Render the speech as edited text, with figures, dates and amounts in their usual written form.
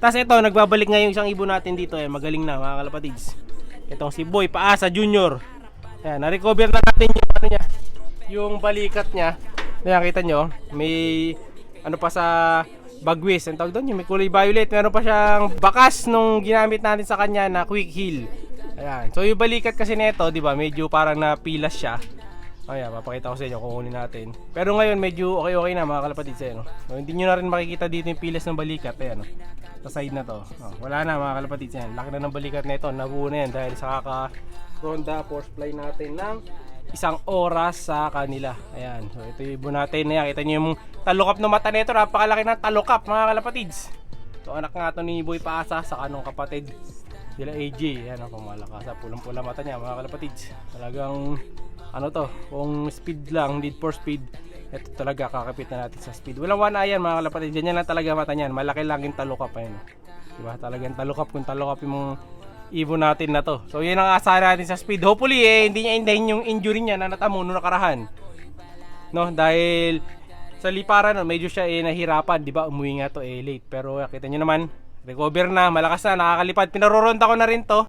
Tapos ito, nagbabalik ngayon isang ibon natin dito. Ayan, magaling na mga kalapatids. Itong si Boy Paasa Junior. Ayan, na-recover na natin yung ano niya, yung balikat niya. Ayan, kita nyo, may ano pa sa bagwis. Ang tawag doon, yung may kulay violet. Meron pa siyang bakas nung ginamit natin sa kanya na quick heal. Ayan, so yung balikat kasi nito, di ba, medyo parang napilas siya. Ayan, papakita ko sa inyo, kukunin natin. Pero ngayon medyo okay na mga kalapatids. No? So, hindi nyo na rin makikita dito yung pilas ng balikat. Ayan, no? Sa side na to. Wala na mga kalapatids yan. Laki na ng balikat na ito. Nabuo na yan dahil sa kaka-ronda force fly natin ng isang oras sa kanila. Ayan, so ito yung ibon natin. Ayan, kita nyo yung talukap ng mata nito. Napakalaki ng talukap mga kalapatids. So anak nga ito ni Boy Paasa sa kanong kapatid sila AJ. Ayan, pumalakasa. Pulang-pula mata niya mga kalapatids. Talagang ano to, kung speed lang, need for speed, ito talaga kakapit na natin sa speed. Walang one eye yan mga kalapatid, ganyan lang talaga mata niyan. Malaki lang yung talukap. Ayun, diba, talagang talukap kung talukap yung ibon natin na to. So yun ang asahan natin sa speed. Hopefully hindi niya indahin yung injury niya na natamo nung nakarahan, no? Dahil sa liparan medyo siya nahirapan, diba, umuwi nga to late. Pero kita nyo naman, recover na, malakas na, nakakalipad. Pinaroronda ko na rin to